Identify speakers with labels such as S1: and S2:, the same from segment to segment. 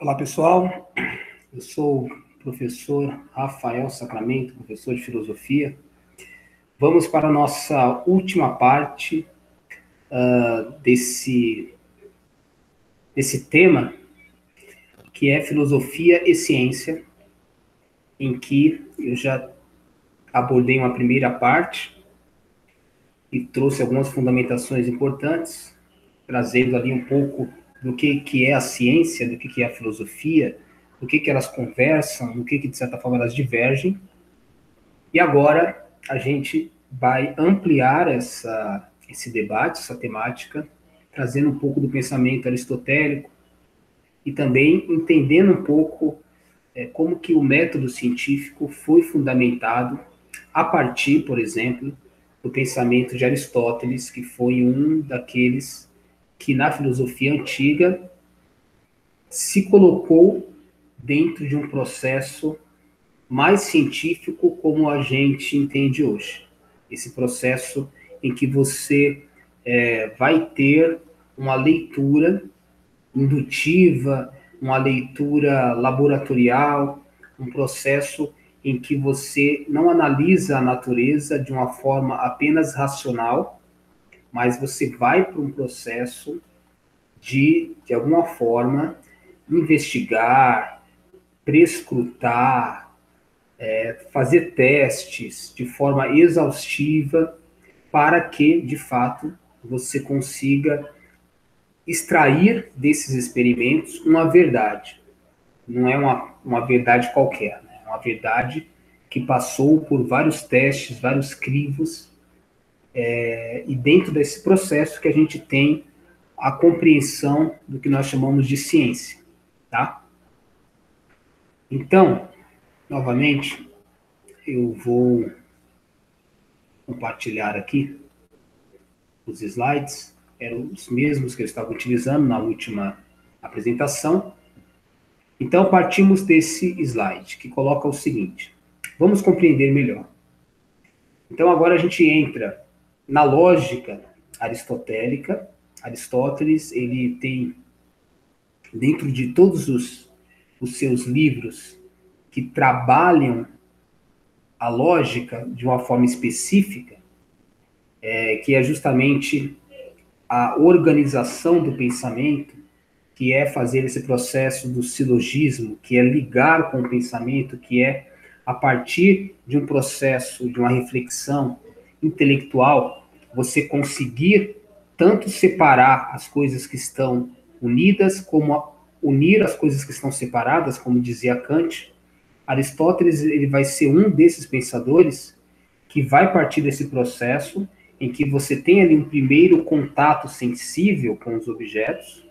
S1: Olá, pessoal. Eu sou o professor Rafael Sacramento, professor de filosofia. Vamos para a nossa última parte desse tema, que é filosofia e ciência, em que eu já abordei uma primeira parte e trouxe algumas fundamentações importantes, trazendo ali um pouco do que é a ciência, do que é a filosofia, do que elas conversam, do que de certa forma elas divergem. E agora a gente vai ampliar esse debate, essa temática, trazendo um pouco do pensamento aristotélico e também entendendo um pouco como que o método científico foi fundamentado a partir, por exemplo, do pensamento de Aristóteles, que foi um daqueles que na filosofia antiga se colocou dentro de um processo mais científico como a gente entende hoje. Esse processo em que você vai ter uma leitura indutiva, uma leitura laboratorial, um processo em que você não analisa a natureza de uma forma apenas racional, mas você vai para um processo de alguma forma, investigar, prescrutar, fazer testes de forma exaustiva para que, de fato, você consiga extrair desses experimentos uma verdade. Não é uma verdade qualquer, né? É uma verdade que passou por vários testes, vários crivos, e dentro desse processo que a gente tem a compreensão do que nós chamamos de ciência, tá? Então, novamente, eu vou compartilhar aqui os slides, eram os mesmos que eu estava utilizando na última apresentação. Então, partimos desse slide, que coloca o seguinte: vamos compreender melhor. Então, agora a gente entra na lógica aristotélica. Aristóteles, ele tem, dentro de todos os seus livros que trabalham a lógica de uma forma específica, que é justamente a organização do pensamento, que é fazer esse processo do silogismo, que é ligar com o pensamento, que é a partir de um processo, de uma reflexão intelectual, você conseguir tanto separar as coisas que estão unidas, como unir as coisas que estão separadas, como dizia Kant. Aristóteles, ele vai ser um desses pensadores que vai partir desse processo em que você tem ali um primeiro contato sensível com os objetos,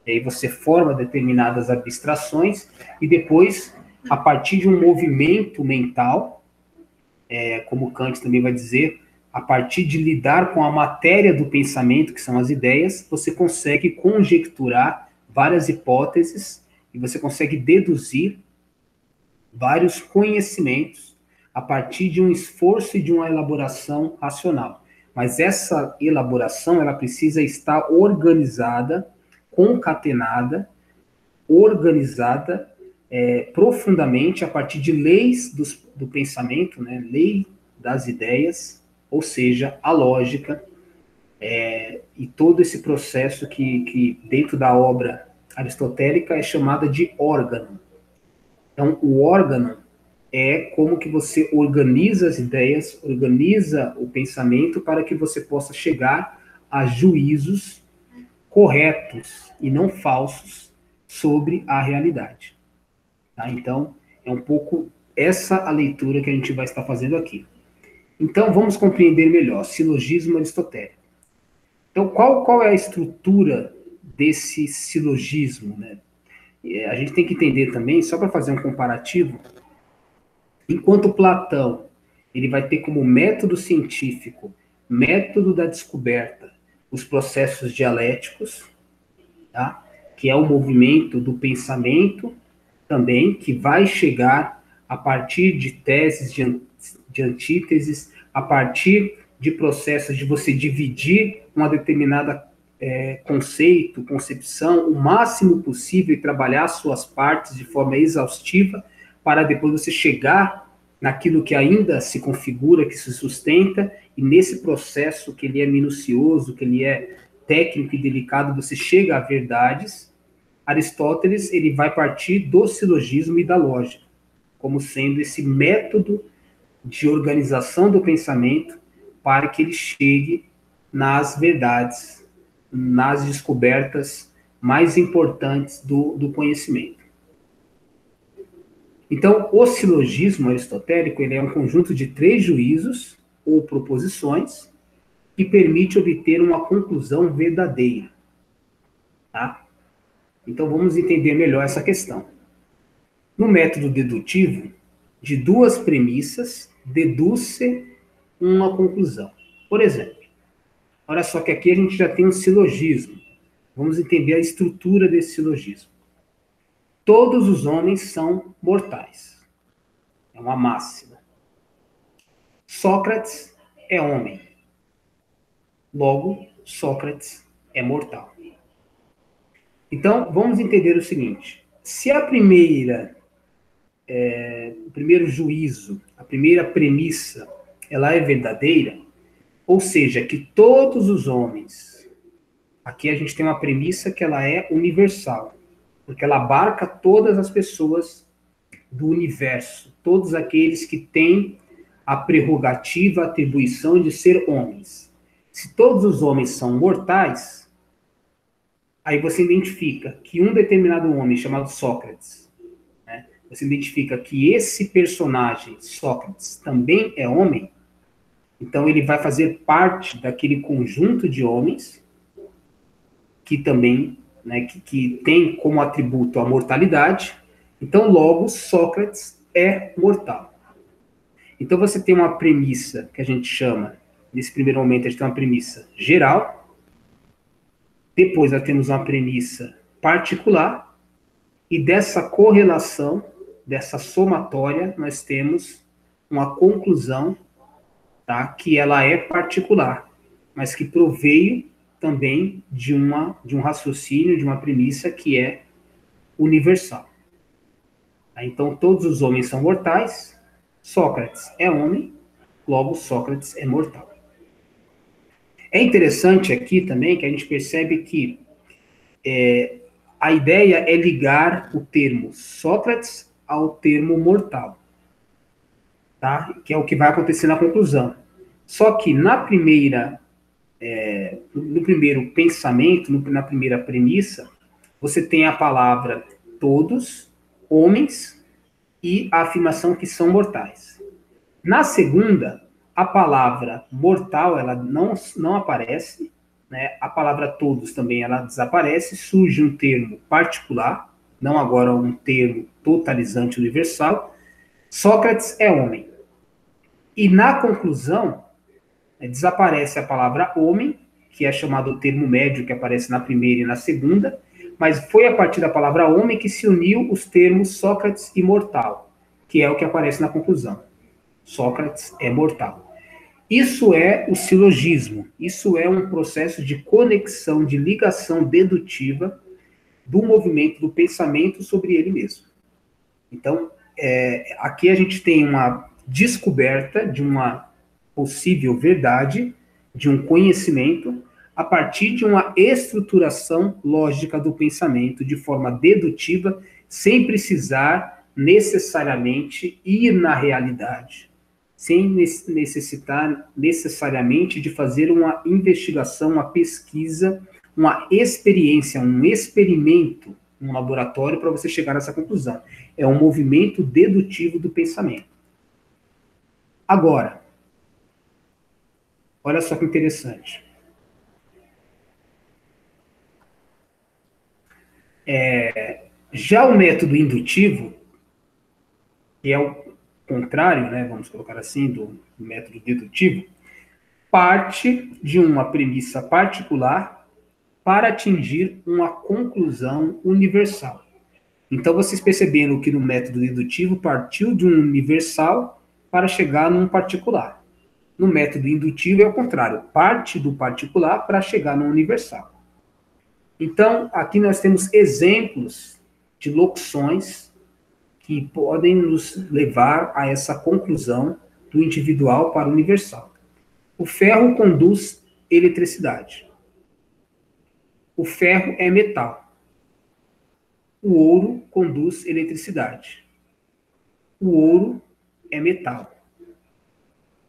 S1: e aí você forma determinadas abstrações, e depois, a partir de um movimento mental, como Kant também vai dizer, a partir de lidar com a matéria do pensamento, que são as ideias, você consegue conjecturar várias hipóteses, e você consegue deduzir vários conhecimentos a partir de um esforço e de uma elaboração racional. Mas essa elaboração, ela precisa estar organizada, concatenada, organizada profundamente a partir de leis do pensamento, né? Lei das ideias, ou seja, a lógica, e todo esse processo que dentro da obra aristotélica é chamada de órgão. Então, o órgão é como que você organiza as ideias, organiza o pensamento para que você possa chegar a juízos corretos e não falsos sobre a realidade. Tá? Então, é um pouco essa a leitura que a gente vai estar fazendo aqui. Então, vamos compreender melhor, silogismo aristotélico. Então, qual é a estrutura desse silogismo, né? A gente tem que entender também, só para fazer um comparativo, enquanto Platão ele vai ter como método científico, método da descoberta, os processos dialéticos, tá? Que é o movimento do pensamento também, que vai chegar a partir de teses, de antíteses, a partir de processos de você dividir uma determinada conceito, concepção, o máximo possível e trabalhar suas partes de forma exaustiva para depois você chegar naquilo que ainda se configura, que se sustenta, e nesse processo que ele é minucioso, que ele é técnico e delicado, você chega a verdades. Aristóteles ele vai partir do silogismo e da lógica, como sendo esse método de organização do pensamento para que ele chegue nas verdades, nas descobertas mais importantes do conhecimento. Então, o silogismo aristotélico ele é um conjunto de 3 juízos ou proposições que permite obter uma conclusão verdadeira. Tá? Então, vamos entender melhor essa questão. No método dedutivo, de 2 premissas, deduz-se uma conclusão. Por exemplo, olha só que aqui a gente já tem um silogismo. Vamos entender a estrutura desse silogismo. Todos os homens são mortais. É uma máxima. Sócrates é homem. Logo, Sócrates é mortal. Então, vamos entender o seguinte. Se o primeiro juízo, a primeira premissa, ela é verdadeira, ou seja, que todos os homens, aqui a gente tem uma premissa que ela é universal, porque ela abarca todas as pessoas do universo, todos aqueles que têm a prerrogativa, a atribuição de ser homens. Se todos os homens são mortais, aí você identifica que um determinado homem chamado Sócrates, né, você identifica que esse personagem, Sócrates, também é homem, então ele vai fazer parte daquele conjunto de homens que também, né, que tem como atributo a mortalidade. Então, logo, Sócrates é mortal. Então, você tem uma premissa que a gente chama, nesse primeiro momento, a gente tem uma premissa geral, depois nós temos uma premissa particular, e dessa correlação, dessa somatória, nós temos uma conclusão, tá, que ela é particular, mas que proveio também de um raciocínio, de uma premissa que é universal. Então, todos os homens são mortais, Sócrates é homem, logo Sócrates é mortal. É interessante aqui também que a gente percebe que a ideia é ligar o termo Sócrates ao termo mortal, tá? Que é o que vai acontecer na conclusão. Só que no primeiro pensamento, na primeira premissa, você tem a palavra todos, homens, e a afirmação que são mortais. Na segunda, a palavra mortal, ela não aparece, né? A palavra todos também, ela desaparece, surge um termo particular, não agora um termo totalizante universal. Sócrates é homem. E na conclusão, desaparece a palavra homem, que é chamado o termo médio, que aparece na primeira e na segunda, mas foi a partir da palavra homem que se uniu os termos Sócrates e mortal, que é o que aparece na conclusão. Sócrates é mortal. Isso é o silogismo, isso é um processo de conexão, de ligação dedutiva do movimento do pensamento sobre ele mesmo. Então, aqui a gente tem uma descoberta de uma possível verdade, de um conhecimento, a partir de uma estruturação lógica do pensamento, de forma dedutiva, sem precisar necessariamente ir na realidade, sem necessitar necessariamente de fazer uma investigação, uma pesquisa, uma experiência, um experimento no laboratório para você chegar nessa conclusão. É um movimento dedutivo do pensamento. Agora, olha só que interessante. Já o método indutivo, que é o contrário, né, vamos colocar assim, do método dedutivo, parte de uma premissa particular para atingir uma conclusão universal. Então, vocês perceberam que no método dedutivo partiu de um universal para chegar num particular. No método indutivo é o contrário, parte do particular para chegar no universal. Então, aqui nós temos exemplos de locuções que podem nos levar a essa conclusão do individual para o universal. O ferro conduz eletricidade. O ferro é metal. O ouro conduz eletricidade. O ouro é metal.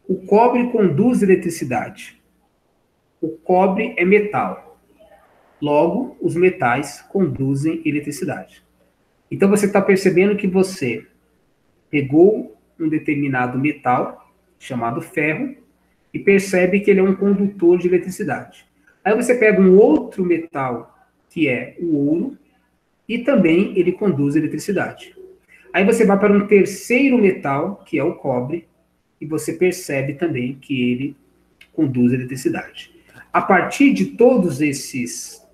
S1: O cobre conduz eletricidade. O cobre é metal. Logo, os metais conduzem eletricidade. Então, você está percebendo que você pegou um determinado metal, chamado ferro, e percebe que ele é um condutor de eletricidade. Aí você pega um outro metal, que é o ouro, e também ele conduz eletricidade. Aí você vai para um terceiro metal, que é o cobre, e você percebe também que ele conduz eletricidade. A partir de todos esses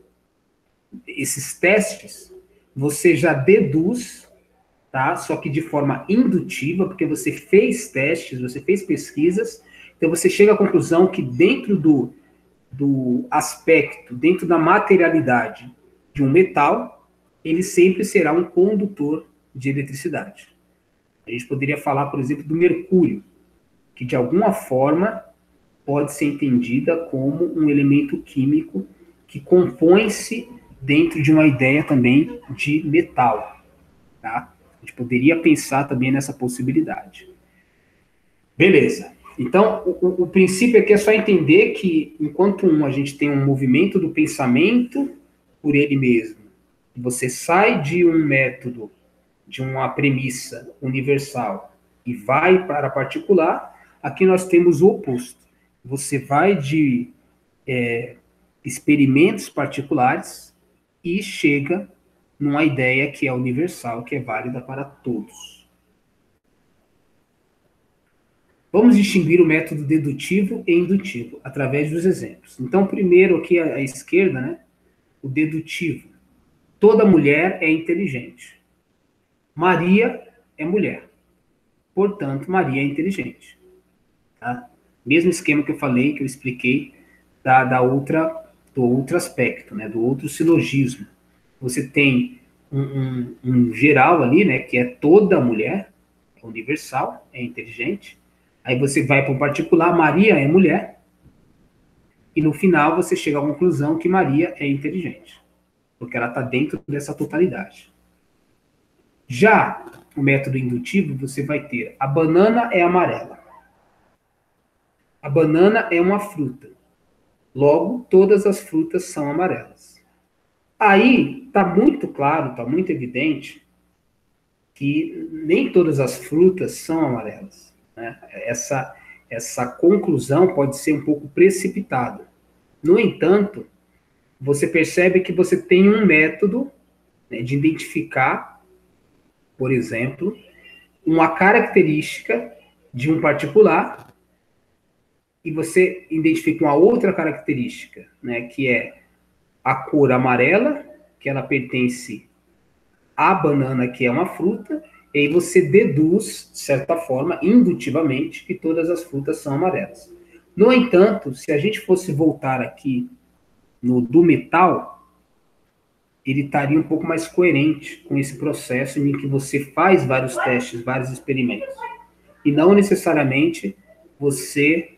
S1: testes, você já deduz, tá? Só que de forma indutiva, porque você fez testes, você fez pesquisas, então você chega à conclusão que dentro do aspecto, dentro da materialidade de um metal, ele sempre será um condutor de eletricidade. A gente poderia falar, por exemplo, do mercúrio, que de alguma forma pode ser entendida como um elemento químico que compõe-se dentro de uma ideia também de metal, tá? A gente poderia pensar também nessa possibilidade. Beleza. Então, o princípio aqui é só entender que, enquanto a gente tem um movimento do pensamento por ele mesmo, você sai de um método, de uma premissa universal e vai para a particular, aqui nós temos o oposto. Você vai de experimentos particulares e chega numa ideia que é universal, que é válida para todos. Vamos distinguir o método dedutivo e indutivo, através dos exemplos. Então, primeiro aqui à esquerda, né, o dedutivo. Toda mulher é inteligente. Maria é mulher. Portanto, Maria é inteligente. Tá? Mesmo esquema que eu falei, que eu expliquei do outro aspecto, né, do outro silogismo. Você tem um geral ali, né, que é toda mulher, é universal, é inteligente. Aí você vai para o particular, Maria é mulher, e no final você chega à conclusão que Maria é inteligente, porque ela está dentro dessa totalidade. Já o método indutivo, você vai ter a banana é amarela. A banana é uma fruta. Logo, todas as frutas são amarelas. Aí está muito claro, está muito evidente que nem todas as frutas são amarelas. Né? Essa conclusão pode ser um pouco precipitada. No entanto, você percebe que você tem um método, né, de identificar, por exemplo, uma característica de um particular e você identifica uma outra característica, né, que é a cor amarela, que ela pertence à banana, que é uma fruta, e aí você deduz, de certa forma, indutivamente, que todas as frutas são amarelas. No entanto, se a gente fosse voltar aqui no do metal, ele estaria um pouco mais coerente com esse processo em que você faz vários testes, vários experimentos. E não necessariamente você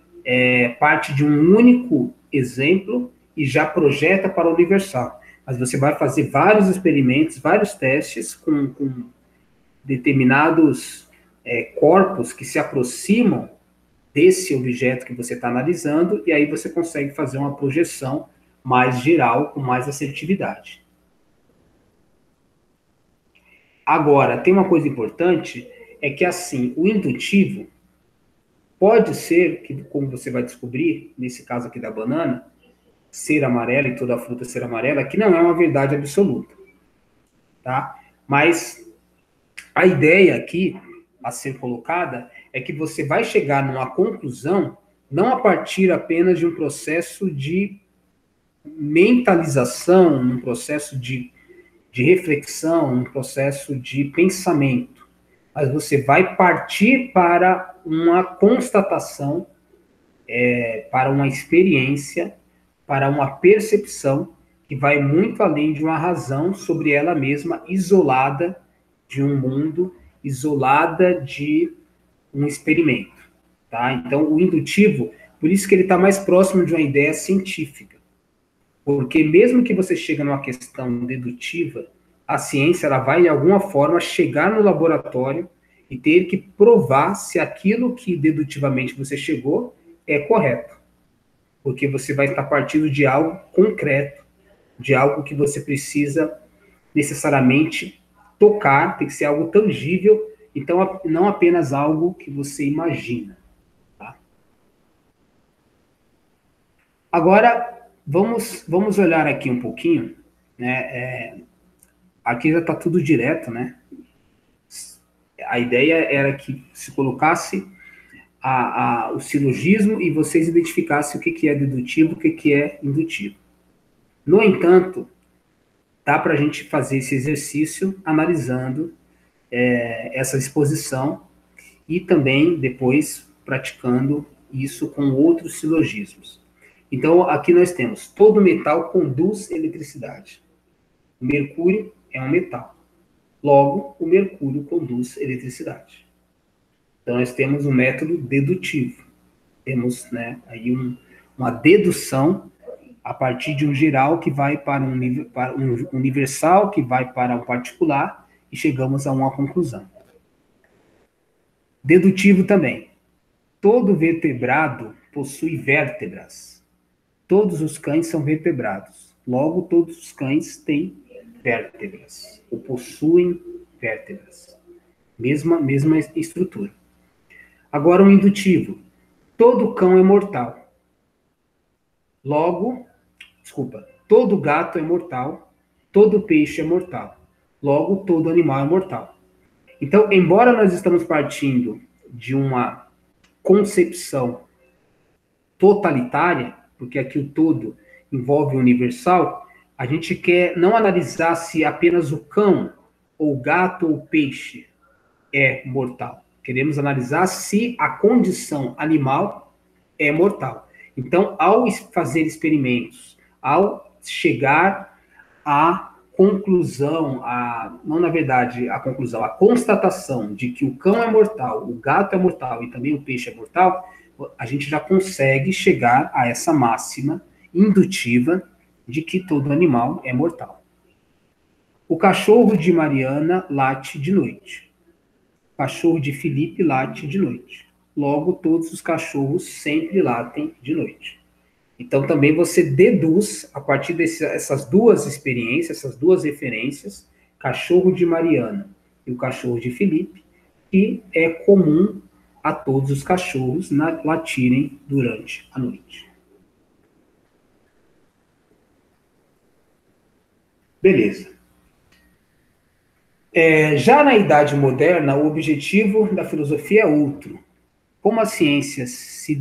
S1: parte de um único exemplo e já projeta para o universal. Mas você vai fazer vários experimentos, vários testes com determinados corpos que se aproximam desse objeto que você está analisando, e aí você consegue fazer uma projeção mais geral, com mais assertividade. Agora, tem uma coisa importante, é que assim, o indutivo pode ser, que, como você vai descobrir, nesse caso aqui da banana, ser amarela e toda a fruta ser amarela, que não é uma verdade absoluta, tá? Mas a ideia aqui a ser colocada é que você vai chegar numa conclusão não a partir apenas de um processo de mentalização, um processo de reflexão, um processo de pensamento, mas você vai partir para uma constatação, para uma experiência, para uma percepção que vai muito além de uma razão sobre ela mesma, isolada de um mundo, isolada de um experimento, tá? Então, o indutivo, por isso que ele está mais próximo de uma ideia científica, porque mesmo que você chegue numa questão dedutiva, a ciência ela vai de alguma forma chegar no laboratório e ter que provar se aquilo que dedutivamente você chegou é correto, porque você vai estar partindo de algo concreto, de algo que você precisa necessariamente tocar, tem que ser algo tangível, então não apenas algo que você imagina. Tá? Agora, vamos olhar aqui um pouquinho, né? Aqui já está tudo direto, né? A ideia era que se colocasse o silogismo e vocês identificassem o que é dedutivo, o que é indutivo. No entanto, dá para a gente fazer esse exercício analisando essa exposição e também depois praticando isso com outros silogismos. Então, aqui nós temos, todo metal conduz eletricidade. O mercúrio é um metal. Logo, o mercúrio conduz eletricidade. Então, nós temos um método dedutivo. Temos, né, aí uma dedução a partir de um geral que vai para um universal, que vai para um particular, e chegamos a uma conclusão. Dedutivo também. Todo vertebrado possui vértebras. Todos os cães são vertebrados. Logo, todos os cães têm vértebras, ou possuem vértebras. Mesma estrutura. Agora, um indutivo. Todo cão é mortal. Logo, todo gato é mortal, todo peixe é mortal. Logo, todo animal é mortal. Então, embora nós estamos partindo de uma concepção totalitária, porque aqui o todo envolve o universal, a gente quer não analisar se apenas o cão, ou o gato, ou o peixe é mortal. Queremos analisar se a condição animal é mortal. Então, ao fazer experimentos, ao chegar à conclusão, não na verdade a conclusão, a constatação de que o cão é mortal, o gato é mortal e também o peixe é mortal, a gente já consegue chegar a essa máxima indutiva de que todo animal é mortal. O cachorro de Mariana late de noite. O cachorro de Felipe late de noite. Logo, todos os cachorros sempre latem de noite. Então, também você deduz, a partir dessas duas experiências, essas duas referências, cachorro de Mariana e o cachorro de Felipe, que é comum a todos os cachorros latirem durante a noite. Beleza. Já na Idade Moderna, o objetivo da filosofia é outro. Como as ciências se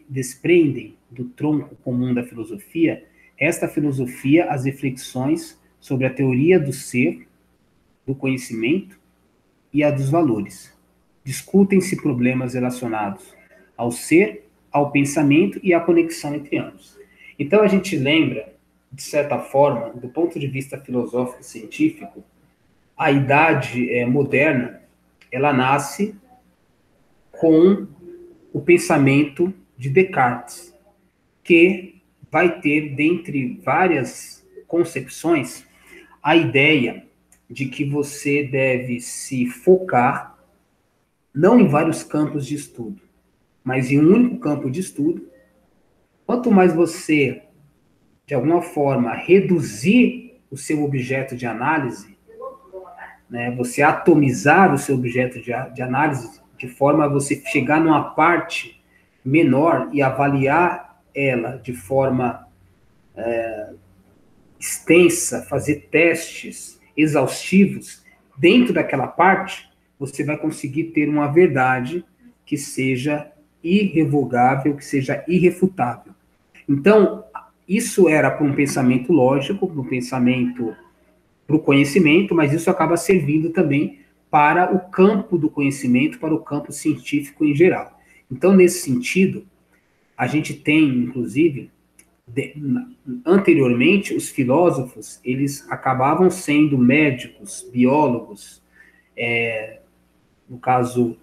S1: desprendem do tronco comum da filosofia, esta filosofia, as reflexões sobre a teoria do ser, do conhecimento e a dos valores. Discutem-se problemas relacionados ao ser, ao pensamento e à conexão entre ambos. Então a gente lembra, de certa forma, do ponto de vista filosófico científico, a idade moderna, ela nasce com o pensamento de Descartes, que vai ter, dentre várias concepções, a ideia de que você deve se focar não em vários campos de estudo, mas em um único campo de estudo. Quanto mais você, de alguma forma, reduzir o seu objeto de análise, né, você atomizar o seu objeto de análise de forma a você chegar numa parte menor e avaliar ela de forma extensa, fazer testes exaustivos dentro daquela parte, você vai conseguir ter uma verdade que seja irrevogável, que seja irrefutável. Então, isso era para um pensamento lógico, para um pensamento, para o conhecimento, mas isso acaba servindo também para o campo do conhecimento, para o campo científico em geral. Então, nesse sentido, a gente tem, inclusive, anteriormente, os filósofos, eles acabavam sendo médicos, biólogos, no caso,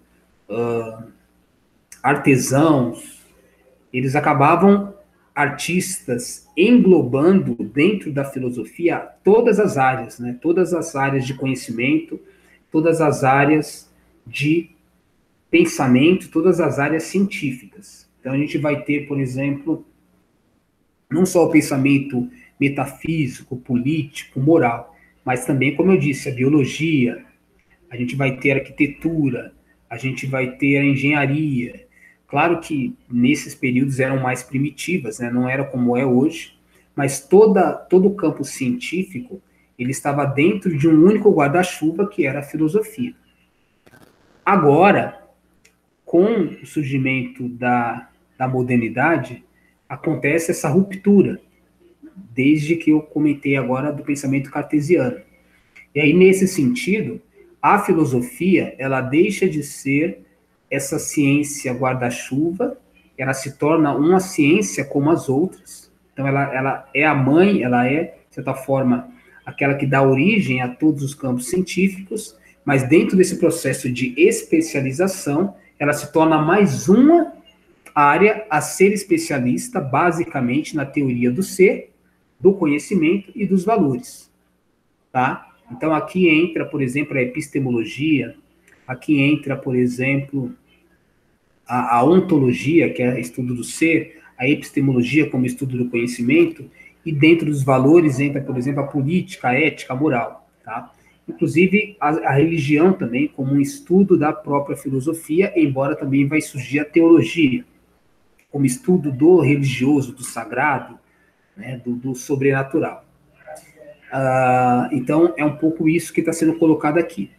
S1: artesãos, eles acabavam artistas englobando dentro da filosofia todas as áreas, né? Todas as áreas de conhecimento, todas as áreas de pensamento, todas as áreas científicas. Então a gente vai ter, por exemplo, não só o pensamento metafísico, político, moral, mas também, como eu disse, a biologia, a gente vai ter a arquitetura, a gente vai ter a engenharia. Claro que nesses períodos eram mais primitivas, né? Não era como é hoje, mas todo o campo científico ele estava dentro de um único guarda-chuva que era a filosofia. Agora, com o surgimento da modernidade, acontece essa ruptura, desde que eu comentei agora do pensamento cartesiano. E aí, nesse sentido, a filosofia, ela deixa de ser essa ciência guarda-chuva, ela se torna uma ciência como as outras. Então, ela é a mãe, ela é, de certa forma, aquela que dá origem a todos os campos científicos, mas dentro desse processo de especialização, ela se torna mais uma área a ser especialista, basicamente, na teoria do ser, do conhecimento e dos valores, tá? Então, aqui entra, por exemplo, a epistemologia, aqui entra, por exemplo, a ontologia, que é o estudo do ser, a epistemologia como estudo do conhecimento, e dentro dos valores entra, por exemplo, a política, a ética, a moral, tá? Inclusive, a religião também, como um estudo da própria filosofia, embora também vai surgir a teologia, como estudo do religioso, do sagrado, né, do sobrenatural. Então, é um pouco isso que está sendo colocado aqui.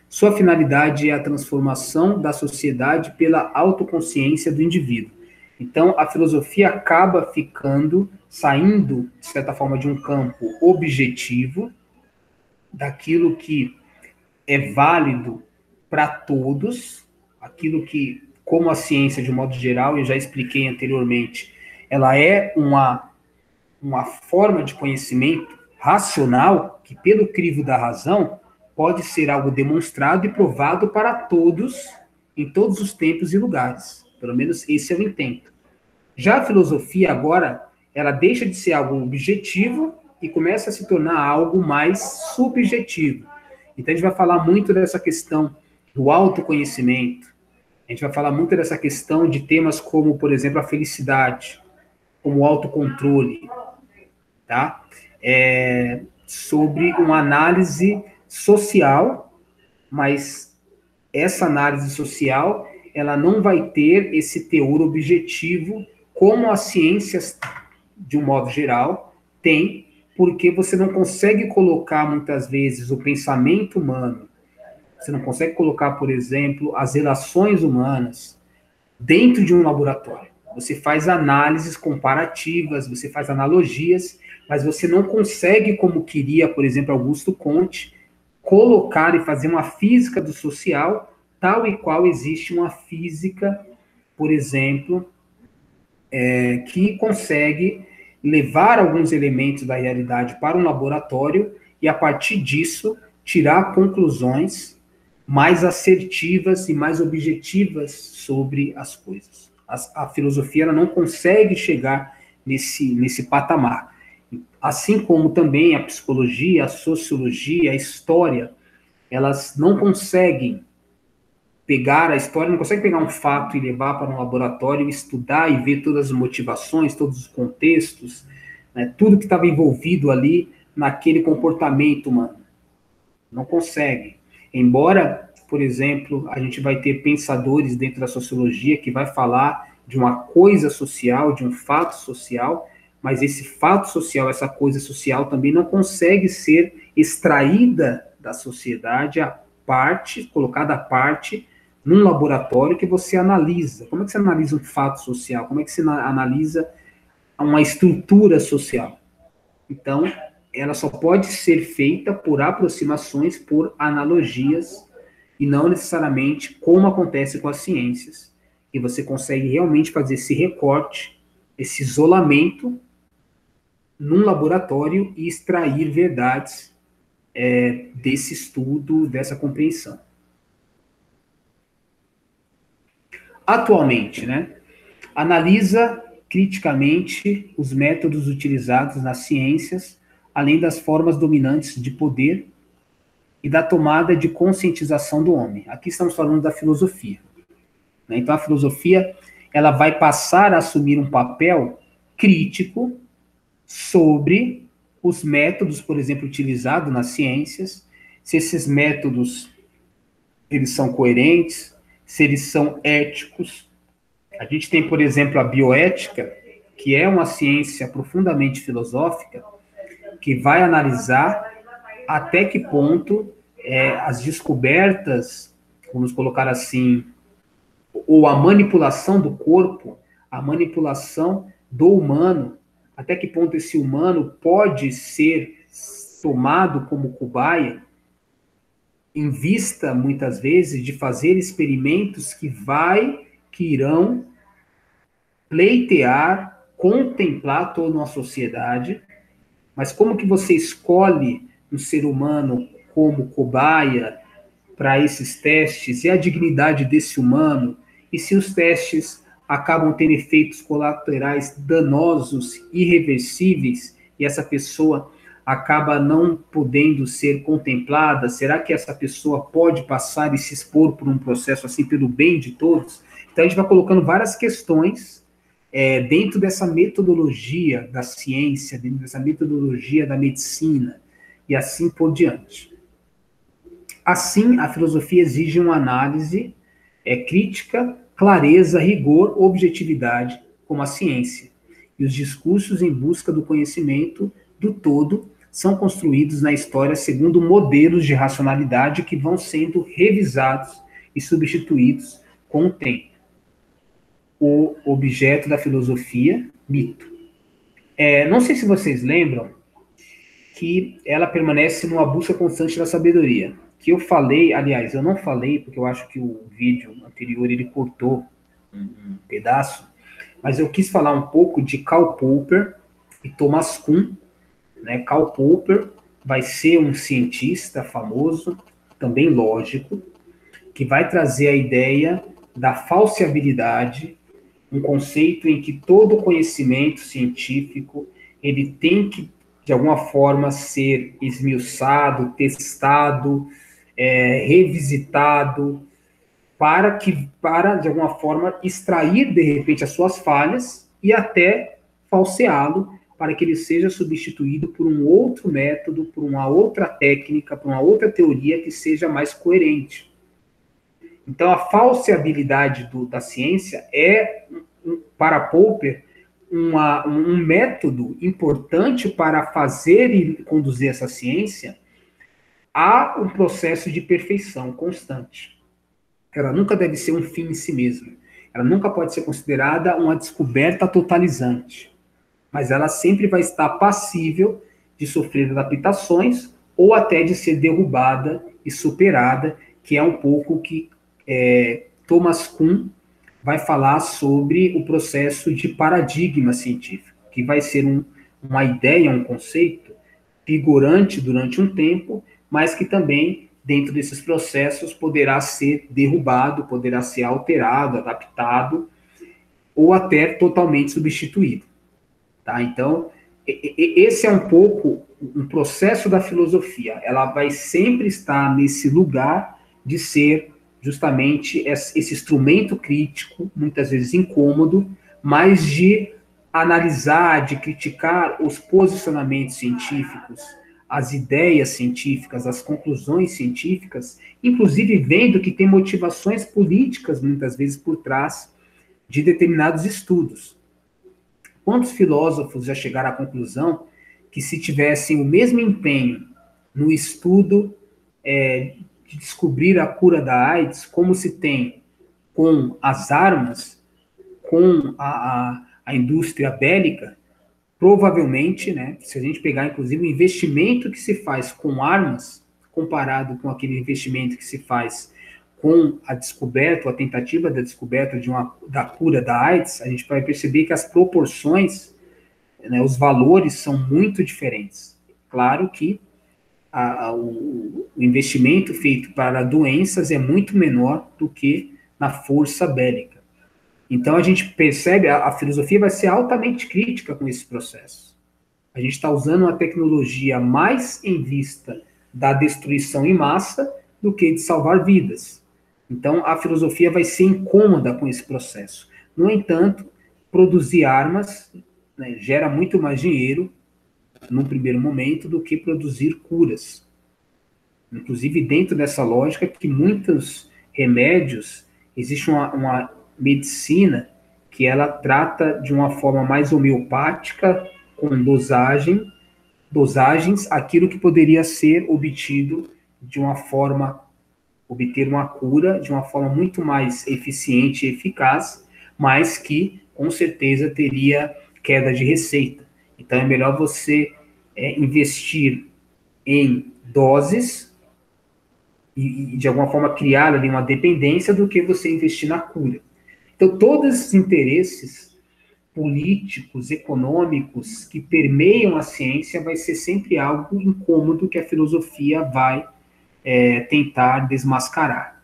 S1: Sua finalidade é a transformação da sociedade pela autoconsciência do indivíduo. Então, a filosofia acaba saindo, de certa forma, de um campo objetivo, daquilo que é válido para todos, aquilo que, como a ciência, de um modo geral, eu já expliquei anteriormente, ela é uma forma de conhecimento racional que, pelo crivo da razão, pode ser algo demonstrado e provado para todos, em todos os tempos e lugares. Pelo menos esse é o intento. Já a filosofia, agora, ela deixa de ser algo objetivo e começa a se tornar algo mais subjetivo. Então, a gente vai falar muito dessa questão do autoconhecimento, a gente vai falar muito dessa questão de temas como, por exemplo, a felicidade, como o autocontrole, tá? Sobre uma análise social, mas essa análise social, ela não vai ter esse teor objetivo como as ciências, de um modo geral, têm, porque você não consegue colocar, muitas vezes, o pensamento humano, você não consegue colocar, por exemplo, as relações humanas dentro de um laboratório. Você faz análises comparativas, você faz analogias, mas você não consegue, como queria, por exemplo, Augusto Comte, colocar e fazer uma física do social tal e qual existe uma física, por exemplo, que consegue levar alguns elementos da realidade para um laboratório e, a partir disso, tirar conclusões mais assertivas e mais objetivas sobre as coisas. A filosofia ela não consegue chegar nesse patamar. Assim como também a psicologia, a sociologia, a história, elas não conseguem pegar a história, não conseguem pegar um fato e levar para um laboratório, estudar e ver todas as motivações, todos os contextos, né, tudo que estava envolvido ali naquele comportamento humano. Não consegue. Embora, por exemplo, a gente vai ter pensadores dentro da sociologia que vai falar de uma coisa social, de um fato social, mas esse fato social, essa coisa social também não consegue ser extraída da sociedade à parte, colocada à parte, num laboratório que você analisa. Como é que você analisa um fato social? Como é que você analisa uma estrutura social? Então, ela só pode ser feita por aproximações, por analogias, e não necessariamente como acontece com as ciências. E você consegue realmente fazer esse recorte, esse isolamento num laboratório e extrair verdades desse estudo, dessa compreensão. Atualmente, né, analisa criticamente os métodos utilizados nas ciências, além das formas dominantes de poder e da tomada de conscientização do homem. Aqui estamos falando da filosofia. Né? Então, a filosofia ela vai passar a assumir um papel crítico sobre os métodos, por exemplo, utilizados nas ciências, se esses métodos eles são coerentes, se eles são éticos. A gente tem, por exemplo, a bioética, que é uma ciência profundamente filosófica, que vai analisar até que ponto as descobertas, vamos colocar assim, ou a manipulação do corpo, a manipulação do humano, até que ponto esse humano pode ser tomado como cobaia, em vista, muitas vezes, de fazer experimentos que irão pleitear, contemplar toda uma sociedade, mas como que você escolhe um ser humano como cobaia para esses testes, e a dignidade desse humano, e se os testes acabam tendo efeitos colaterais danosos, irreversíveis, e essa pessoa acaba não podendo ser contemplada, será que essa pessoa pode passar e se expor por um processo assim pelo bem de todos? Então a gente vai colocando várias questões dentro dessa metodologia da ciência, dentro dessa metodologia da medicina, e assim por diante. Assim, a filosofia exige uma análise crítica, clareza, rigor, objetividade, como a ciência. E os discursos em busca do conhecimento do todo são construídos na história segundo modelos de racionalidade que vão sendo revisados e substituídos com o tempo. O objeto da filosofia, mito. Não sei se vocês lembram que ela permanece numa busca constante da sabedoria. Que eu falei, aliás, eu não falei, porque eu acho que o vídeo anterior ele cortou um pedaço, mas eu quis falar um pouco de Karl Popper e Thomas Kuhn. Né? Karl Popper vai ser um cientista famoso, também lógico, que vai trazer a ideia da falseabilidade, um conceito em que todo conhecimento científico ele tem que, de alguma forma, ser esmiuçado, testado, revisitado, para, de alguma forma, extrair, de repente, as suas falhas e até falseá-lo para que ele seja substituído por um outro método, por uma outra técnica, por uma outra teoria que seja mais coerente. Então, a falseabilidade da ciência para Popper, um método importante para fazer e conduzir essa ciência a um processo de perfeição constante. Ela nunca deve ser um fim em si mesma. Ela nunca pode ser considerada uma descoberta totalizante. Mas ela sempre vai estar passível de sofrer adaptações ou até de ser derrubada e superada, que é um pouco que Thomas Kuhn vai falar sobre o processo de paradigma científico, que vai ser uma ideia, um conceito vigorante durante um tempo, mas que também, dentro desses processos, poderá ser derrubado, poderá ser alterado, adaptado, ou até totalmente substituído. Tá? Então, esse é um pouco um processo da filosofia. Ela vai sempre estar nesse lugar de ser justamente esse instrumento crítico, muitas vezes incômodo, mas de analisar, de criticar os posicionamentos científicos, as ideias científicas, as conclusões científicas, inclusive vendo que tem motivações políticas, muitas vezes, por trás de determinados estudos. Quantos filósofos já chegaram à conclusão que se tivessem o mesmo empenho no estudo de descobrir a cura da AIDS, como se tem com as armas, com a indústria bélica, provavelmente, né, se a gente pegar, inclusive, o investimento que se faz com armas, comparado com aquele investimento que se faz com a descoberta, a tentativa da descoberta da cura da AIDS, a gente vai perceber que as proporções né, os valores são muito diferentes. Claro que o investimento feito para doenças é muito menor do que na força bélica. Então a gente percebe, a filosofia vai ser altamente crítica com esse processo. A gente está usando uma tecnologia mais em vista da destruição em massa do que de salvar vidas. Então a filosofia vai ser incômoda com esse processo. No entanto, produzir armas, né, gera muito mais dinheiro num primeiro momento do que produzir curas. Inclusive, dentro dessa lógica, que muitos remédios, existe uma medicina que ela trata de uma forma mais homeopática, com dosagens, aquilo que poderia ser obtido de uma forma, obter uma cura de uma forma muito mais eficiente e eficaz, mas que, com certeza, teria queda de receita. Então, é melhor você investir em doses e, de alguma forma, criar ali uma dependência do que você investir na cura. Então, todos esses interesses políticos, econômicos, que permeiam a ciência, vai ser sempre algo incômodo que a filosofia vai tentar desmascarar.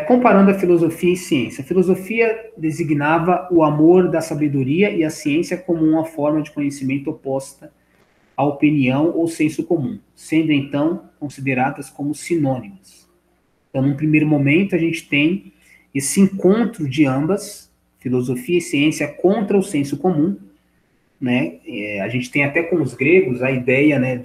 S1: Comparando a filosofia e ciência, a filosofia designava o amor da sabedoria e a ciência como uma forma de conhecimento oposta à opinião ou senso comum, sendo então consideradas como sinônimas. Então, num primeiro momento, a gente tem esse encontro de ambas, filosofia e ciência, contra o senso comum, né? A gente tem até com os gregos a ideia, né,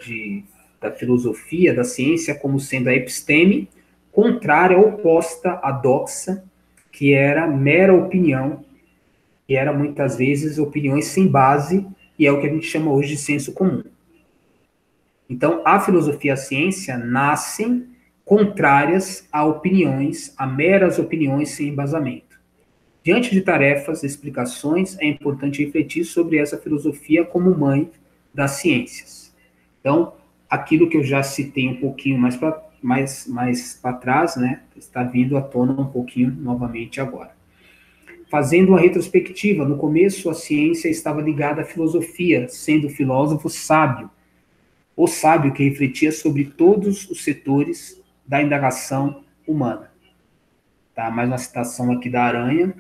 S1: da filosofia, da ciência, como sendo a episteme, contrária, oposta à doxa, que era mera opinião, que era muitas vezes opiniões sem base, e é o que a gente chama hoje de senso comum. Então, a filosofia e a ciência nascem contrárias a opiniões, a meras opiniões sem embasamento. Diante de tarefas, explicações, é importante refletir sobre essa filosofia como mãe das ciências. Então, aquilo que eu já citei um pouquinho mais para trás, né, está vindo à tona um pouquinho novamente agora. Fazendo uma retrospectiva, no começo a ciência estava ligada à filosofia, sendo o filósofo sábio, o sábio que refletia sobre todos os setores da indagação humana. Tá? Mais uma citação aqui da Aranha,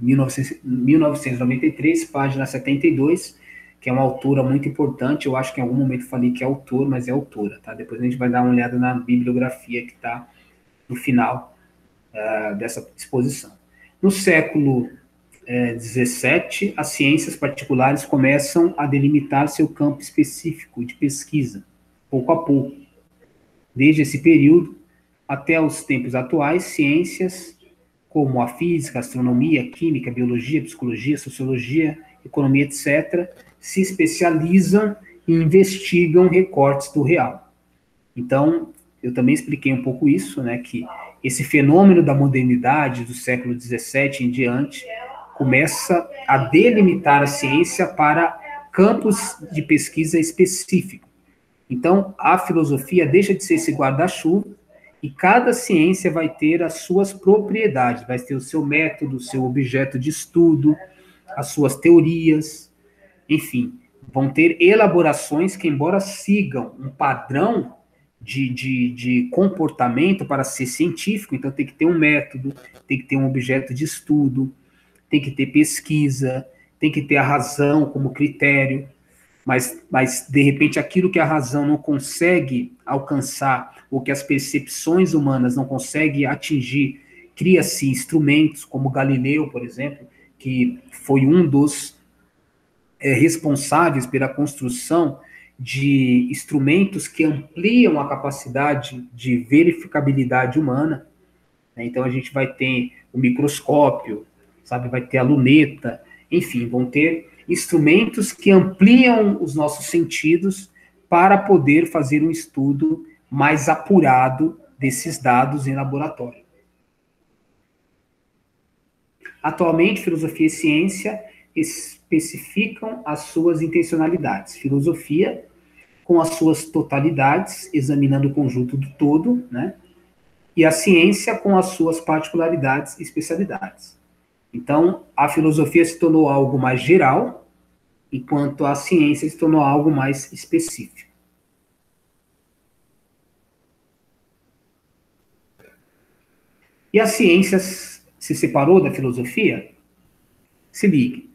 S1: 1993, página 72, que é uma autora muito importante. Eu acho que em algum momento falei que é autor, mas é autora. Tá? Depois a gente vai dar uma olhada na bibliografia que está no final dessa exposição. No século XVII, as ciências particulares começam a delimitar seu campo específico de pesquisa, pouco a pouco. Desde esse período até os tempos atuais, ciências como a física, a astronomia, a química, a biologia, a psicologia, a sociologia, a economia, etc., se especializam e investigam recortes do real. Então, eu também expliquei um pouco isso, né, que esse fenômeno da modernidade do século XVII em diante começa a delimitar a ciência para campos de pesquisa específicos. Então, a filosofia deixa de ser esse guarda-chuva e cada ciência vai ter as suas propriedades, vai ter o seu método, o seu objeto de estudo, as suas teorias, enfim, vão ter elaborações que, embora sigam um padrão de comportamento para ser científico, então tem que ter um método, tem que ter um objeto de estudo, tem que ter pesquisa, tem que ter a razão como critério, mas de repente aquilo que a razão não consegue alcançar, ou que as percepções humanas não conseguem atingir, cria-se instrumentos, como Galileu, por exemplo, que foi um dos responsáveis pela construção de instrumentos que ampliam a capacidade de verificabilidade humana. Então a gente vai ter o microscópio, sabe, vai ter a luneta, enfim, vão ter instrumentos que ampliam os nossos sentidos para poder fazer um estudo mais apurado desses dados em laboratório. Atualmente, filosofia e ciência especificam as suas intencionalidades. Filosofia, com as suas totalidades, examinando o conjunto do todo, né? E a ciência com as suas particularidades e especialidades. Então, a filosofia se tornou algo mais geral, enquanto a ciência se tornou algo mais específico. E a ciência se separou da filosofia? Se ligue.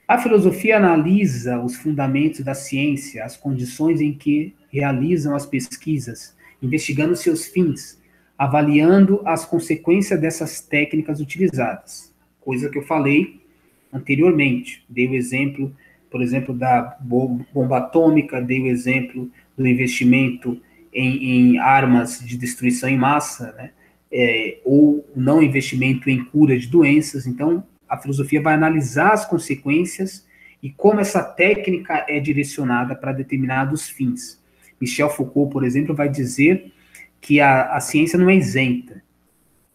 S1: A filosofia analisa os fundamentos da ciência, as condições em que realizam as pesquisas, investigando seus fins, avaliando as consequências dessas técnicas utilizadas. Coisa que eu falei anteriormente. Dei o exemplo, por exemplo, da bomba atômica, dei o exemplo do investimento em armas de destruição em massa, né? Ou não investimento em cura de doenças. Então, a filosofia vai analisar as consequências e como essa técnica é direcionada para determinados fins. Michel Foucault, por exemplo, vai dizer que a ciência não é isenta.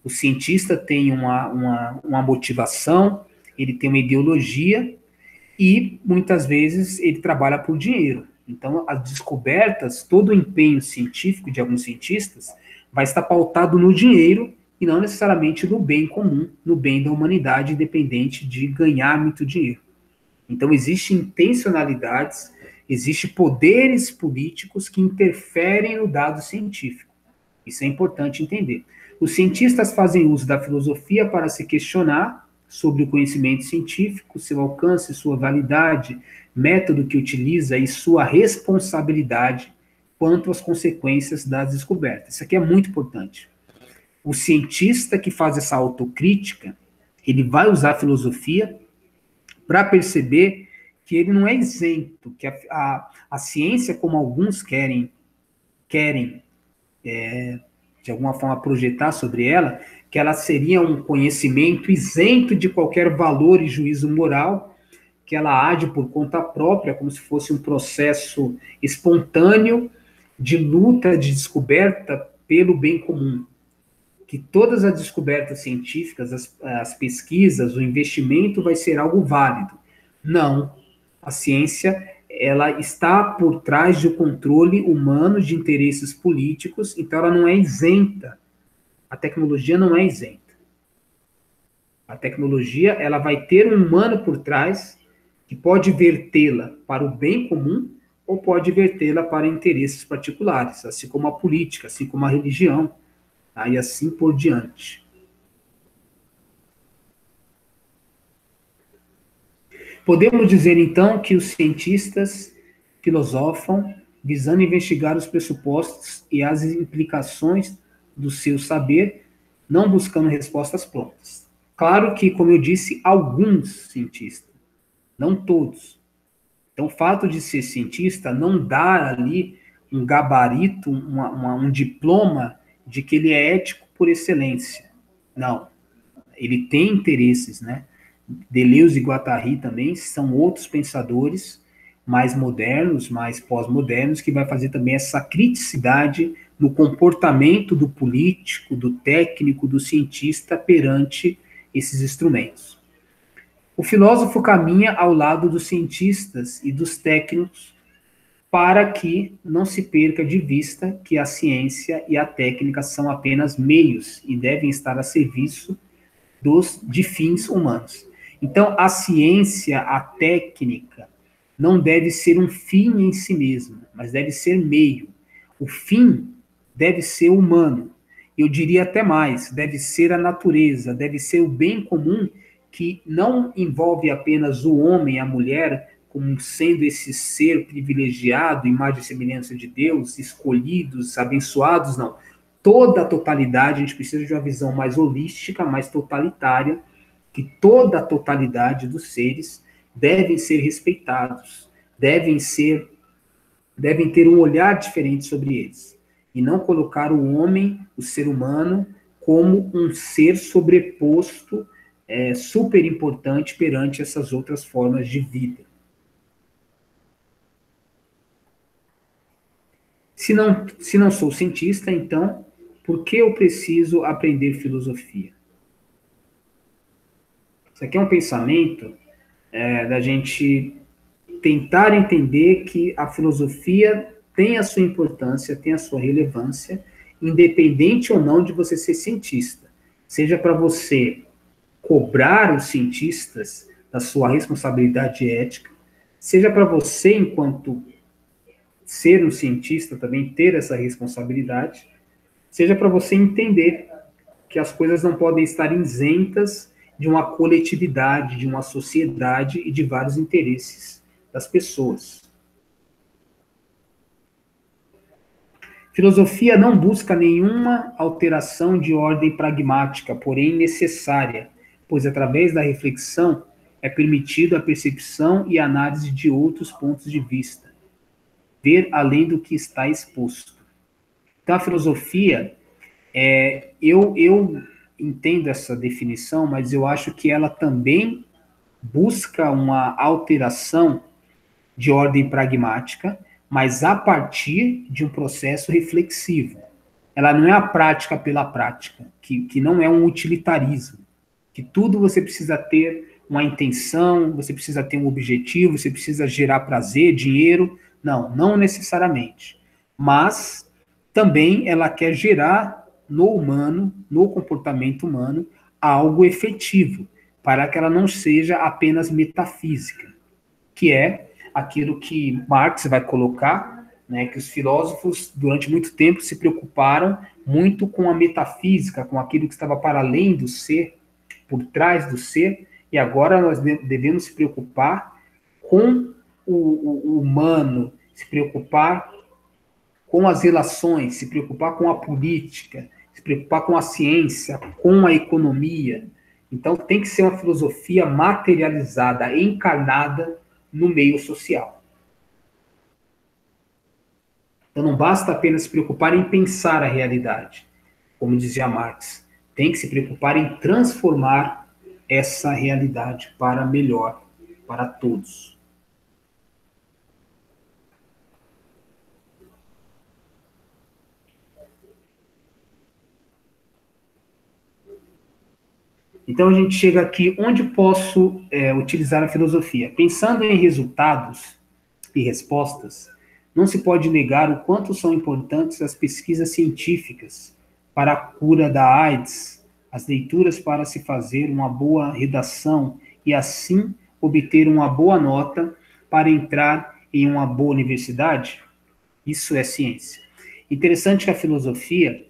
S1: O cientista tem uma motivação, ele tem uma ideologia e, muitas vezes, ele trabalha por dinheiro. Então, as descobertas, todo o empenho científico de alguns cientistas vai estar pautado no dinheiro e não necessariamente no bem comum, no bem da humanidade, independente de ganhar muito dinheiro. Então, existem intencionalidades, existem poderes políticos que interferem no dado científico. Isso é importante entender. Os cientistas fazem uso da filosofia para se questionar sobre o conhecimento científico, seu alcance, sua validade, método que utiliza e sua responsabilidade quanto às consequências das descobertas. Isso aqui é muito importante. O cientista que faz essa autocrítica, ele vai usar a filosofia para perceber que ele não é isento, que a ciência, como alguns querem de alguma forma projetar sobre ela, que ela seria um conhecimento isento de qualquer valor e juízo moral, que ela age por conta própria, como se fosse um processo espontâneo de luta, de descoberta pelo bem comum. Que todas as descobertas científicas, as pesquisas, o investimento vai ser algo válido. Não. A ciência, ela está por trás do controle humano de interesses políticos, então ela não é isenta. A tecnologia não é isenta. A tecnologia, ela vai ter um humano por trás que pode vertê-la para o bem comum ou pode vertê-la para interesses particulares, assim como a política, assim como a religião, tá? E assim por diante. Podemos dizer, então, que os cientistas filosofam visando investigar os pressupostos e as implicações do seu saber, não buscando respostas prontas. Claro que, como eu disse, alguns cientistas, não todos. Então, o fato de ser cientista não dá ali um gabarito, um diploma de que ele é ético por excelência. Não. Ele tem interesses, né? Deleuze e Guattari também são outros pensadores mais modernos, mais pós-modernos, que vai fazer também essa criticidade no comportamento do político, do técnico, do cientista perante esses instrumentos. O filósofo caminha ao lado dos cientistas e dos técnicos para que não se perca de vista que a ciência e a técnica são apenas meios e devem estar a serviço de fins humanos. Então, a ciência, a técnica, não deve ser um fim em si mesma, mas deve ser meio. O fim deve ser humano. Eu diria até mais, deve ser a natureza, deve ser o bem comum que não envolve apenas o homem e a mulher como sendo esse ser privilegiado, imagem e semelhança de Deus, escolhidos, abençoados, não. Toda a totalidade, a gente precisa de uma visão mais holística, mais totalitária, que toda a totalidade dos seres devem ser respeitados, devem ter um olhar diferente sobre eles, e não colocar o homem, o ser humano, como um ser sobreposto, super importante perante essas outras formas de vida. Se não sou cientista, então, por que eu preciso aprender filosofia? Isso aqui é um pensamento da gente tentar entender que a filosofia tem a sua importância, tem a sua relevância, independente ou não de você ser cientista. Seja para você cobrar os cientistas da sua responsabilidade ética, seja para você, enquanto ser um cientista, também ter essa responsabilidade, seja para você entender que as coisas não podem estar isentas de uma coletividade, de uma sociedade e de vários interesses das pessoas. Filosofia não busca nenhuma alteração de ordem pragmática, porém necessária, pois através da reflexão é permitido a percepção e análise de outros pontos de vista, ver além do que está exposto. Então, a filosofia, eu entendo essa definição, mas eu acho que ela também busca uma alteração de ordem pragmática, mas a partir de um processo reflexivo. Ela não é a prática pela prática, que não é um utilitarismo, que tudo você precisa ter uma intenção, você precisa ter um objetivo, você precisa gerar prazer, dinheiro. Não, não necessariamente. Mas também ela quer gerar no humano, no comportamento humano, algo efetivo, para que ela não seja apenas metafísica, que é aquilo que Marx vai colocar, né, que os filósofos, durante muito tempo, se preocuparam muito com a metafísica, com aquilo que estava para além do ser, por trás do ser, e agora nós devemos se preocupar com o humano, se preocupar com as relações, se preocupar com a política, se preocupar com a ciência, com a economia. Então tem que ser uma filosofia materializada, encarnada no meio social. Então não basta apenas se preocupar em pensar a realidade, como dizia Marx. Tem que se preocupar em transformar essa realidade para melhor, para todos. Então a gente chega aqui, onde posso utilizar a filosofia? Pensando em resultados e respostas, não se pode negar o quanto são importantes as pesquisas científicas para a cura da AIDS, as leituras para se fazer uma boa redação e assim obter uma boa nota para entrar em uma boa universidade. Isso é ciência. Interessante que a filosofia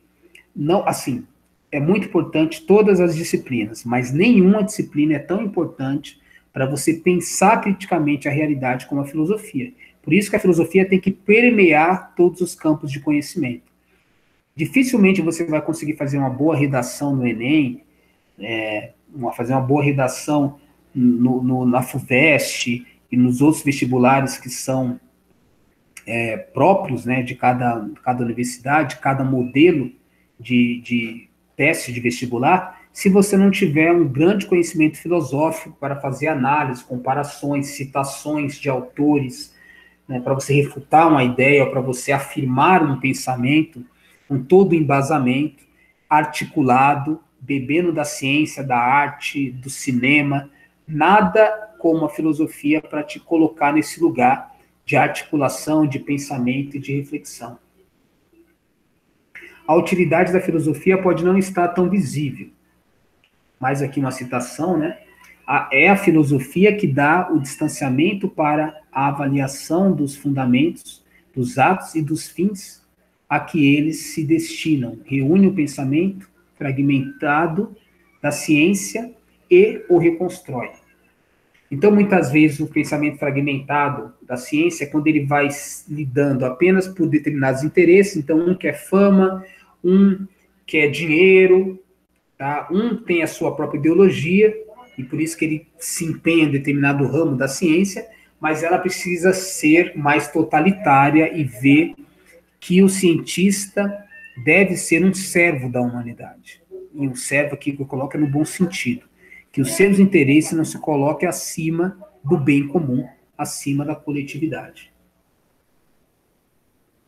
S1: não, assim, é muito importante todas as disciplinas, mas nenhuma disciplina é tão importante para você pensar criticamente a realidade como a filosofia. Por isso que a filosofia tem que permear todos os campos de conhecimento. Dificilmente você vai conseguir fazer uma boa redação no Enem, fazer uma boa redação na FUVEST e nos outros vestibulares que são próprios, né, de cada universidade, cada modelo de teste de vestibular, se você não tiver um grande conhecimento filosófico para fazer análise, comparações, citações de autores, né, para você refutar uma ideia, ou para você afirmar um pensamento, com todo o embasamento, articulado, bebendo da ciência, da arte, do cinema, nada como a filosofia para te colocar nesse lugar de articulação, de pensamento e de reflexão. A utilidade da filosofia pode não estar tão visível. Mais aqui uma citação, né? É a filosofia que dá o distanciamento para a avaliação dos fundamentos, dos atos e dos fins a que eles se destinam. Reúne o pensamento fragmentado da ciência e o reconstrói. Então, muitas vezes, o pensamento fragmentado da ciência é quando ele vai lidando apenas por determinados interesses. Então, um quer fama, um quer dinheiro, tá? Um tem a sua própria ideologia, e por isso que ele se empenha em determinado ramo da ciência, mas ela precisa ser mais totalitária e ver que o cientista deve ser um servo da humanidade. E um servo aqui que eu coloco é no bom sentido. Que os seus interesses não se coloquem acima do bem comum, acima da coletividade.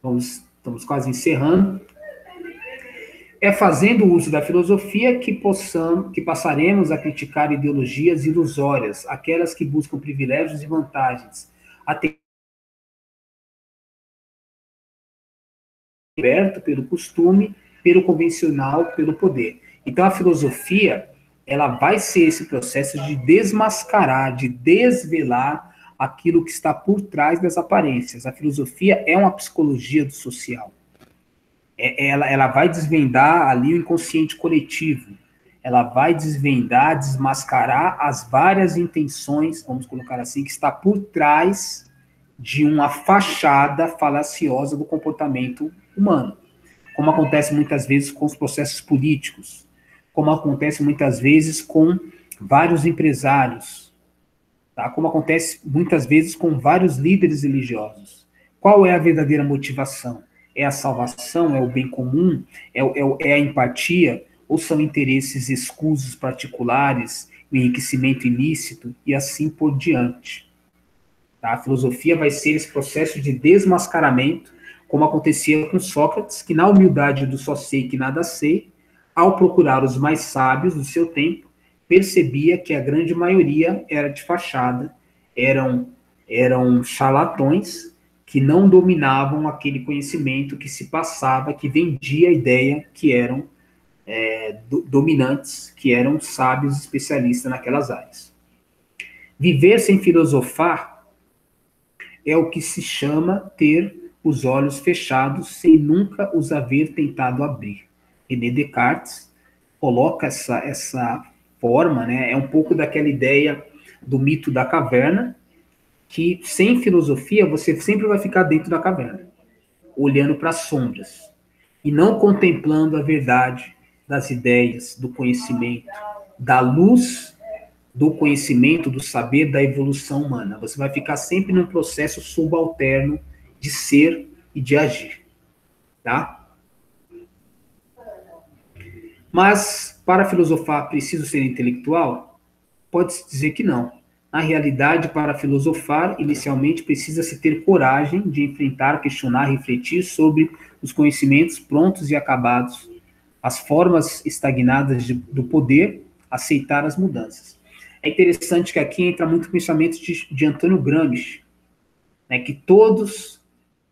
S1: Estamos quase encerrando. É fazendo uso da filosofia que passaremos a criticar ideologias ilusórias, aquelas que buscam privilégios e vantagens, aberto pelo costume, pelo convencional, pelo poder. Então, a filosofia, ela vai ser esse processo de desmascarar, de desvelar aquilo que está por trás das aparências. A filosofia é uma psicologia do social. Ela vai desvendar ali o inconsciente coletivo. Ela vai desvendar, desmascarar as várias intenções, vamos colocar assim, que está por trás de uma fachada falaciosa do comportamento humano. Como acontece muitas vezes com os processos políticos, como acontece muitas vezes com vários empresários, tá? Como acontece muitas vezes com vários líderes religiosos. Qual é a verdadeira motivação? É a salvação? É o bem comum? É a empatia? Ou são interesses escusos particulares, o enriquecimento ilícito e assim por diante? Tá? A filosofia vai ser esse processo de desmascaramento, como acontecia com Sócrates, que na humildade do só sei que nada sei, ao procurar os mais sábios do seu tempo, percebia que a grande maioria era de fachada, eram charlatões que não dominavam aquele conhecimento que se passava, que vendia a ideia que eram dominantes, que eram sábios especialistas naquelas áreas. Viver sem filosofar é o que se chama ter os olhos fechados sem nunca os haver tentado abrir. René Descartes coloca essa forma, né? É um pouco daquela ideia do mito da caverna, que sem filosofia você sempre vai ficar dentro da caverna, olhando para as sombras, e não contemplando a verdade das ideias, do conhecimento, da luz do conhecimento, do saber, da evolução humana. Você vai ficar sempre num processo subalterno de ser e de agir, tá? Mas, para filosofar, preciso ser intelectual? Pode-se dizer que não. Na realidade, para filosofar, inicialmente precisa-se ter coragem de enfrentar, questionar, refletir sobre os conhecimentos prontos e acabados, as formas estagnadas do poder, aceitar as mudanças. É interessante que aqui entra muito o pensamento de Antônio Gramsci, né, que todos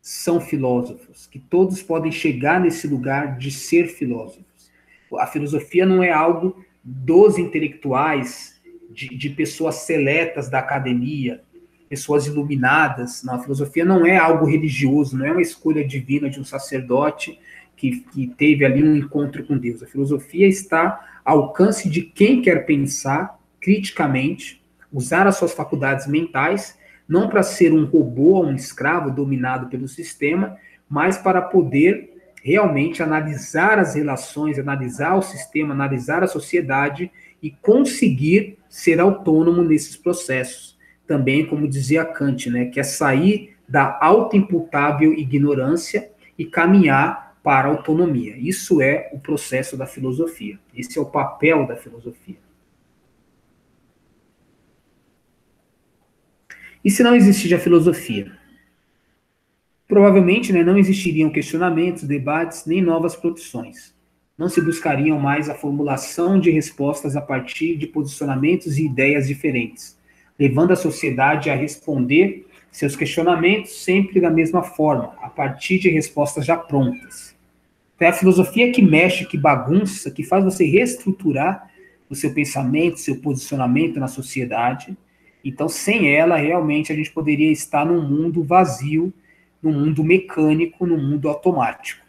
S1: são filósofos, que todos podem chegar nesse lugar de ser filósofos. A filosofia não é algo dos intelectuais, de pessoas seletas da academia, pessoas iluminadas. Não, a filosofia não é algo religioso, não é uma escolha divina de um sacerdote que teve ali um encontro com Deus. A filosofia está ao alcance de quem quer pensar criticamente, usar as suas faculdades mentais, não para ser um robô, um escravo dominado pelo sistema, mas para poder realmente analisar as relações, analisar o sistema, analisar a sociedade e conseguir ser autônomo nesses processos. Também, como dizia Kant, né, que é sair da autoimputável ignorância e caminhar para a autonomia. Isso é o processo da filosofia. Esse é o papel da filosofia. E se não existisse a filosofia? Provavelmente, né, não existiriam questionamentos, debates, nem novas produções. Não se buscariam mais a formulação de respostas a partir de posicionamentos e ideias diferentes, levando a sociedade a responder seus questionamentos sempre da mesma forma, a partir de respostas já prontas. É a filosofia que mexe, que bagunça, que faz você reestruturar o seu pensamento, seu posicionamento na sociedade. Então, sem ela, realmente, a gente poderia estar num mundo vazio, num mundo mecânico, num mundo automático.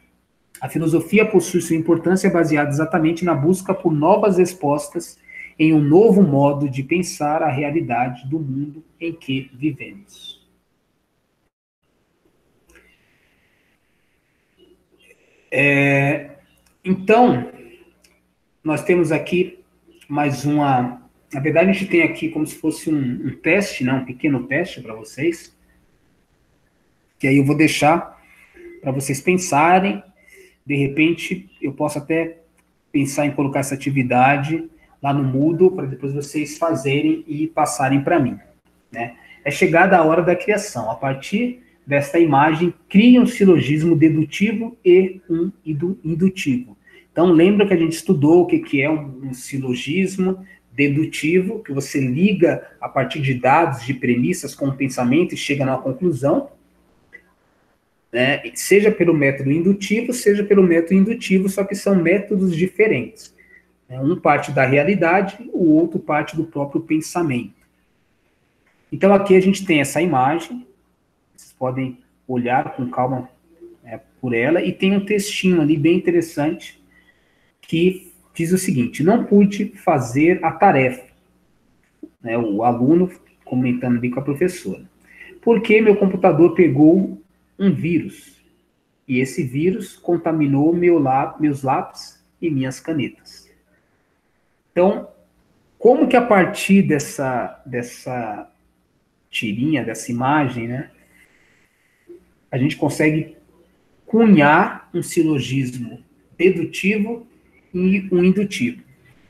S1: A filosofia possui sua importância baseada exatamente na busca por novas respostas em um novo modo de pensar a realidade do mundo em que vivemos. Então, nós temos aqui mais uma... Na verdade, a gente tem aqui como se fosse um teste, né? Um pequeno teste para vocês, que aí eu vou deixar para vocês pensarem. De repente, eu posso até pensar em colocar essa atividade lá no Moodle, para depois vocês fazerem e passarem para mim, né? É chegada a hora da criação. A partir desta imagem, crie um silogismo dedutivo e um indutivo. Então, lembra que a gente estudou o que é um silogismo dedutivo, que você liga a partir de dados, de premissas com o pensamento e chega numa conclusão, né? Seja pelo método indutivo, seja pelo método indutivo, só que são métodos diferentes. Um parte da realidade, o outro parte do próprio pensamento. Então, aqui a gente tem essa imagem, vocês podem olhar com calma por ela, e tem um textinho ali bem interessante, que diz o seguinte: não pude fazer a tarefa, né, o aluno comentando ali com a professora, porque meu computador pegou um vírus, e esse vírus contaminou meus lápis e minhas canetas. Então, como que a partir dessa tirinha, dessa imagem, né, a gente consegue cunhar um silogismo dedutivo e um indutivo?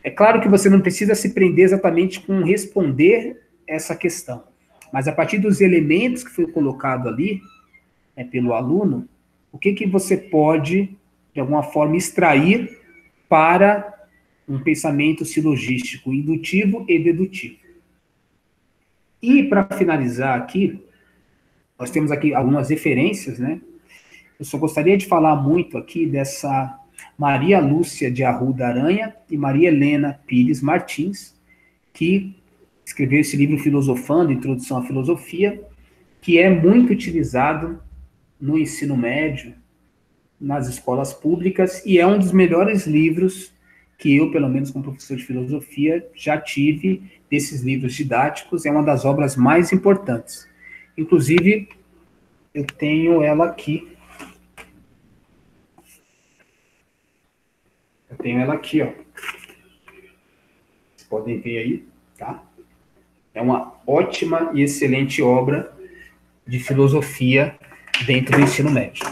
S1: É claro que você não precisa se prender exatamente com responder essa questão, mas a partir dos elementos que foi colocado ali, pelo aluno, o que você pode, de alguma forma, extrair para um pensamento silogístico indutivo e dedutivo. E, para finalizar aqui, nós temos aqui algumas referências, né? Eu só gostaria de falar muito aqui dessa Maria Lúcia de Arruda Aranha e Maria Helena Pires Martins, que escreveu esse livro Filosofando, Introdução à Filosofia, que é muito utilizado no ensino médio, nas escolas públicas, e é um dos melhores livros que eu, pelo menos como professor de filosofia, já tive desses livros didáticos. É uma das obras mais importantes. Inclusive, eu tenho ela aqui. Eu tenho ela aqui, ó. Vocês podem ver aí, tá? É uma ótima e excelente obra de filosofia dentro do ensino médio.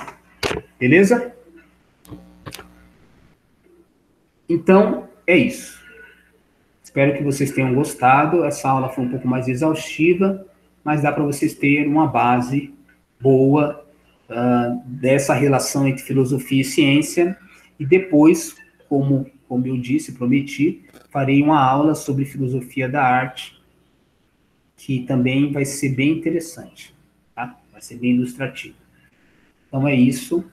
S1: Beleza? Então, é isso. Espero que vocês tenham gostado. Essa aula foi um pouco mais exaustiva, mas dá para vocês terem uma base boa dessa relação entre filosofia e ciência. E depois, como eu disse, prometi, farei uma aula sobre filosofia da arte, que também vai ser bem interessante, tá? Vai ser bem ilustrativo. Então é isso.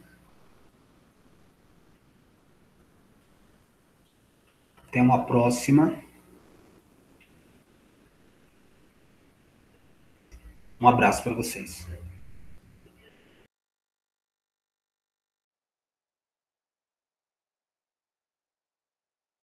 S1: Até uma próxima. Um abraço para vocês.